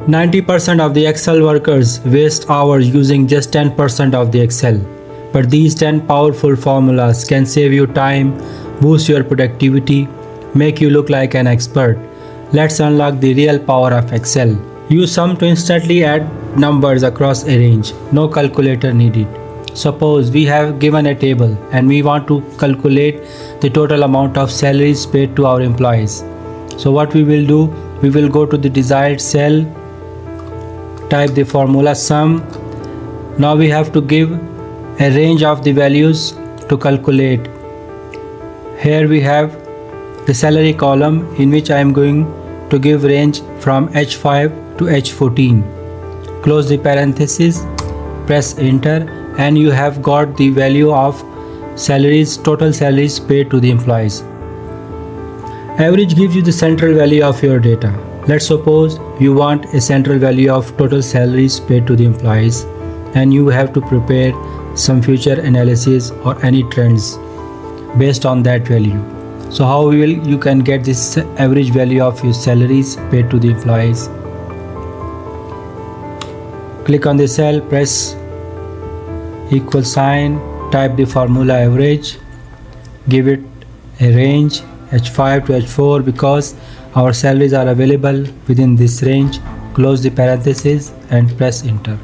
90% of the Excel workers waste hours using just 10% of the Excel. But these 10 powerful formulas can save you time, boost your productivity, make you look like an expert. Let's unlock the real power of Excel. Use sum to instantly add numbers across a range. No calculator needed. Suppose we have given a table and we want to calculate the total amount of salaries paid to our employees. So what we will do, we will go to the desired cell, type the formula sum. Now we have to give a range of the values to calculate. Here we have the salary column in which I am going to give range from H5 to H14. Close the parenthesis, press enter, and you have got the value of salaries, total salaries paid to the employees. Average gives you the central value of your data. Let's suppose you want a central value of total salaries paid to the employees and you have to prepare some future analysis or any trends based on that value. So how you can get this average value of your salaries paid to the employees? Click on the cell, press equal sign, type the formula average, give it a range H5 to H4 because our salaries are available within this range. Close the parenthesis and press enter.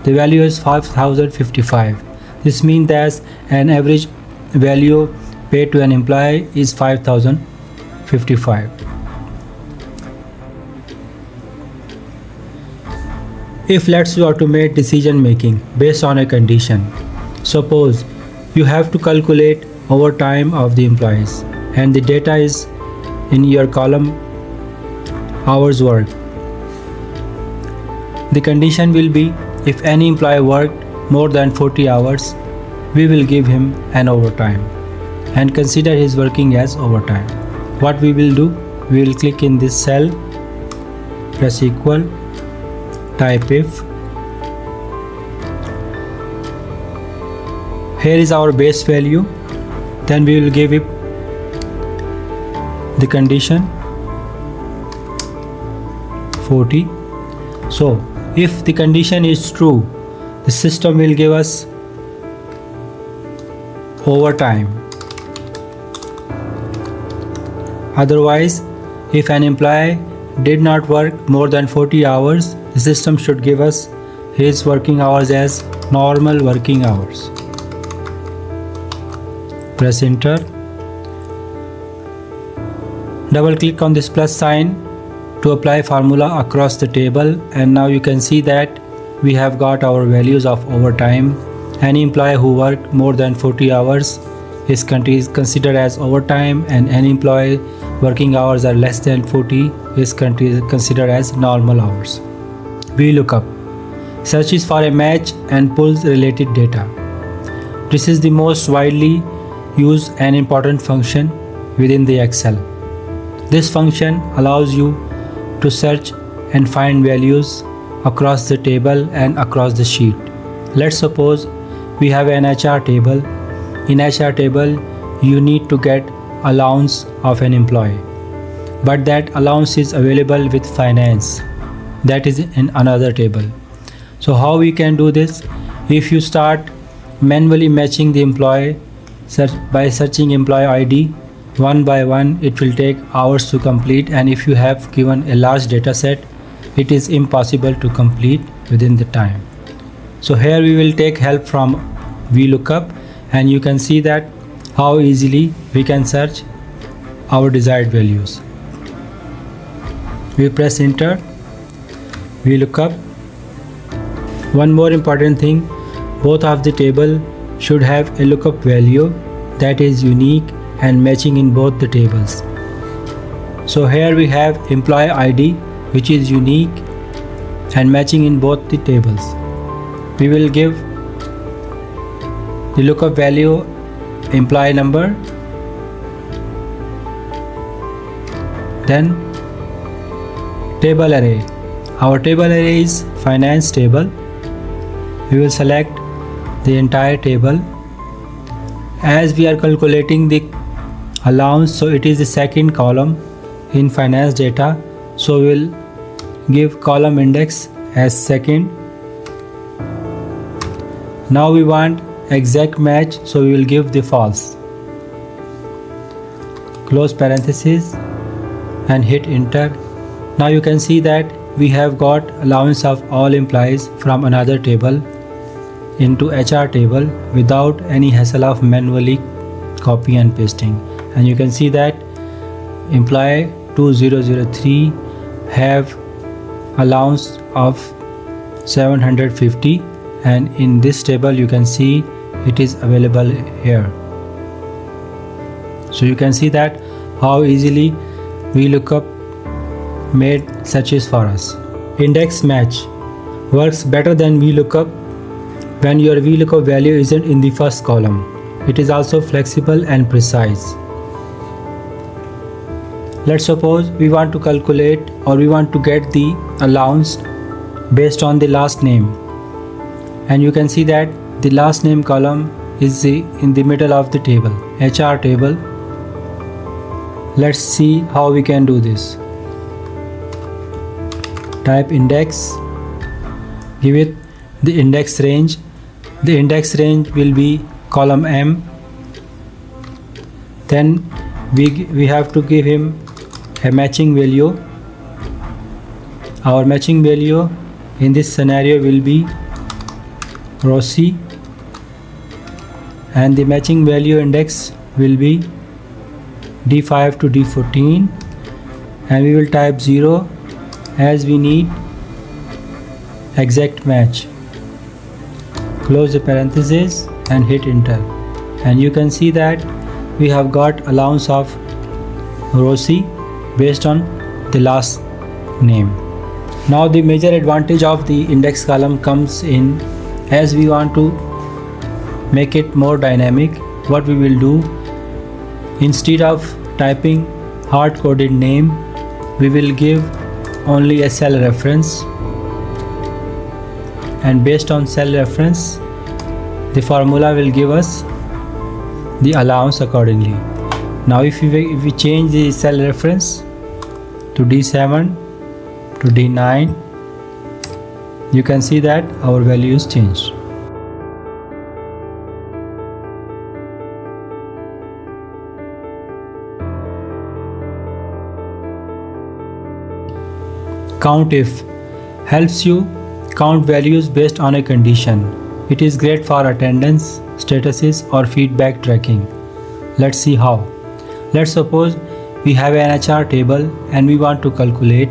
The value is 5055. This means that an average value paid to an employee is 5055. If let's you automate decision making based on a condition. Suppose you have to calculate overtime of the employees and the data is in your column hours worked. The condition will be if any employee worked more than 40 hours, we will give him an overtime and consider his working as overtime. What we will do, we will click in this cell, press equal, type if. Here is our base value, then we will give it the condition 40. So if the condition is true, the system will give us overtime. Otherwise, if an employee did not work more than 40 hours, the system should give us his working hours as normal working hours. Press enter. Double click on this plus sign to apply formula across the table, and now you can see that we have got our values of overtime. Any employee who worked more than 40 hours is considered as overtime, and any employee working hours are less than 40 is considered as normal hours. VLOOKUP searches for a match and pulls related data. This is the most widely used and important function within the Excel. This function allows you to search and find values across the table and across the sheet. Let's suppose we have an HR table. In HR table, you need to get allowance of an employee, but that allowance is available with finance. That is in another table. So how we can do this? If you start manually matching the employee by searching employee ID one by one, it will take hours to complete, and if you have given a large data set, it is impossible to complete within the time. So here we will take help from VLOOKUP, and you can see that how easily we can search our desired values. We press enter, VLOOKUP. One more important thing, both of the table should have a lookup value that is unique and matching in both the tables. So here we have employee ID which is unique and matching in both the tables. We will give the lookup value employee number, then table array. Our table array is finance table. We will select the entire table. As we are calculating the allowance, so it is the second column in finance data, so we will give column index as second. Now we want exact match, so we will give the false. Close parenthesis and hit enter. Now you can see that we have got allowance of all employees from another table into HR table without any hassle of manually copy and pasting. And you can see that employee 2003 have allowance of 750, and in this table you can see it is available here. So you can see that how easily VLOOKUP made searches for us. Index match works better than VLOOKUP when your VLOOKUP value isn't in the first column. It is also flexible and precise. Let's suppose we want to calculate or we want to get the allowance based on the last name, and you can see that the last name column is in the middle of the table, HR table. Let's see how we can do this. Type index, give it the index range. The index range will be column M. Then we have to give him a matching value. Our matching value in this scenario will be row C, and the matching value index will be D5 to D14, and we will type 0 as we need exact match. Close the parenthesis and hit enter, and you can see that we have got allowance of row C based on the last name. Now the major advantage of the index column comes in as we want to make it more dynamic. What we will do, instead of typing hard-coded name, we will give only a cell reference, and based on cell reference the formula will give us the allowance accordingly. Now if we change the cell reference to D7 to D9, you can see that our values changed. COUNTIF helps you count values based on a condition. It is great for attendance, statuses or feedback tracking. Let's see how. Let's suppose we have an HR table and we want to calculate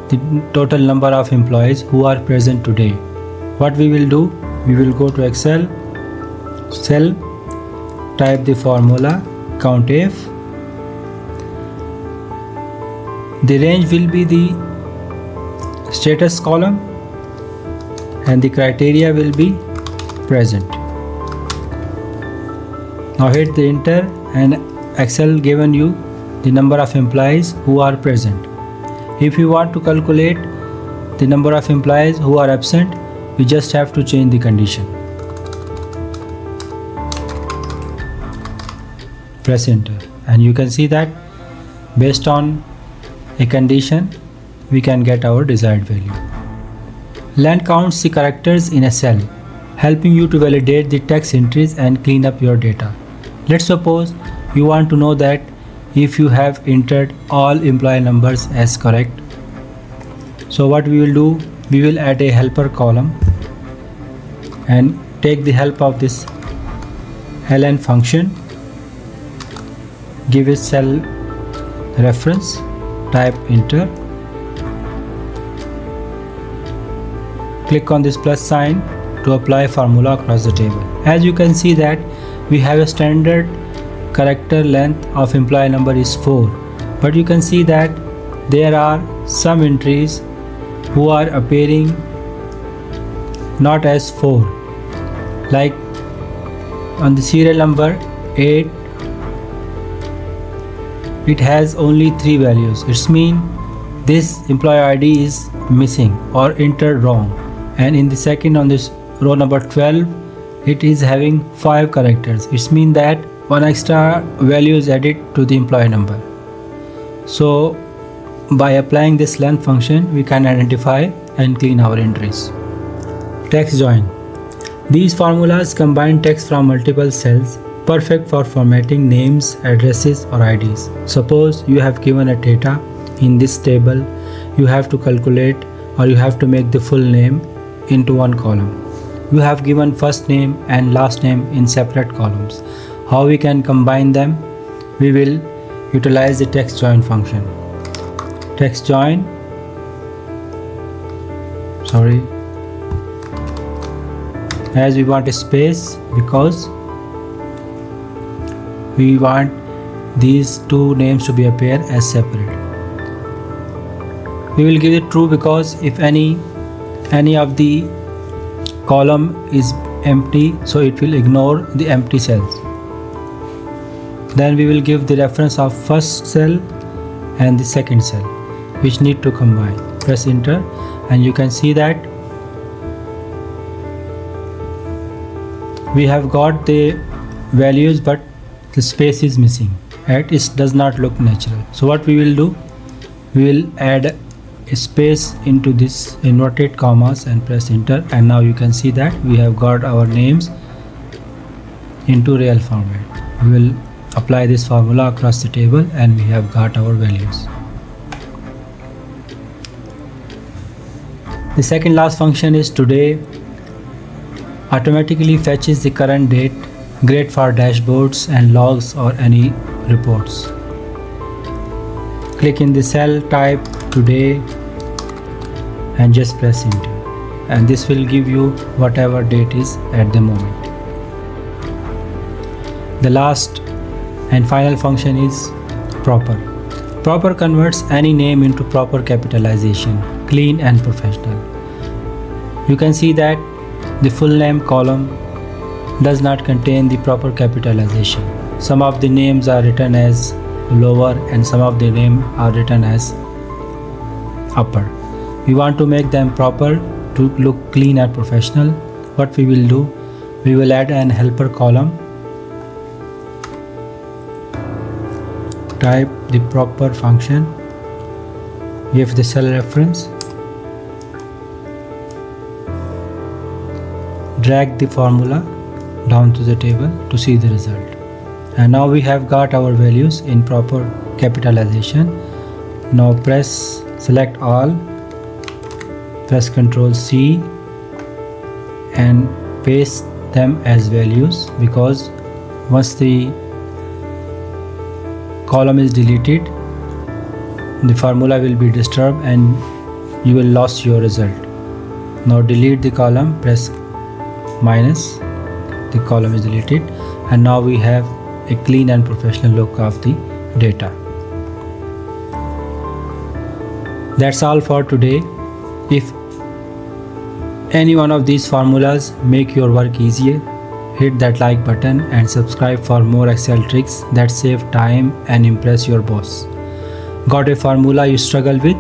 the total number of employees who are present today. What we will do, we will go to Excel, cell, type the formula COUNTIF. The range will be the status column and the criteria will be present. Now hit the enter, and Excel given you the number of employees who are present. If you want to calculate the number of employees who are absent, we just have to change the condition. Press enter, and you can see that based on a condition we can get our desired value. Len counts the characters in a cell, helping you to validate the text entries and clean up your data. Let's suppose you want to know that if you have entered all employee numbers as correct. So what we will do, we will add a helper column and take the help of this ln function, give it cell reference, type enter, click on this plus sign to apply formula across the table. As you can see that we have a standard character length of employee number is 4, but you can see that there are some entries who are appearing not as 4, like on the serial number 8 it has only 3 values. It means this employee ID is missing or entered wrong, and in the second on this row number 12 it is having 5 characters. It means that one extra value is added to the employee number. So by applying this length function, we can identify and clean our entries. Text join. These formulas combine text from multiple cells, perfect for formatting names, addresses or IDs. Suppose you have given a data in this table, you have to calculate or you have to make the full name into one column. You have given first name and last name in separate columns. How we can combine them? We will utilize the text join function. Text join, as we want a space because we want these two names to be appear as separate. We will give it true because if any of the column is empty, so it will ignore the empty cells. Then we will give the reference of first cell and the second cell, which need to combine. Press enter and you can see that we have got the values but the space is missing and it does not look natural. So what we will do, we will add a space into this inverted commas and press enter, and now you can see that we have got our names into real format. We will apply this formula across the table and we have got our values. The second last function is today. Automatically fetches the current date, great for dashboards and logs or any reports. Click in the cell, type today and just press enter, and this will give you whatever date is at the moment. The last and final function is proper. Proper converts any name into proper capitalization, clean and professional. You can see that the full name column does not contain the proper capitalization. Some of the names are written as lower and some of the names are written as upper. We want to make them proper to look clean and professional. What we will do, we will add an helper column. Type the proper function, give the cell reference, drag the formula down to the table to see the result. And now we have got our values in proper capitalization. Now select all, press Ctrl C and paste them as values, because once the column is deleted, the formula will be disturbed and you will lose your result. Now delete the column, press minus, the column is deleted, and now we have a clean and professional look of the data. That's all for today. If any one of these formulas make your work easier, hit that like button and subscribe for more Excel tricks that save time and impress your boss. Got a formula you struggle with?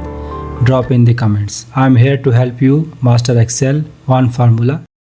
Drop in the comments. I'm here to help you master Excel one formula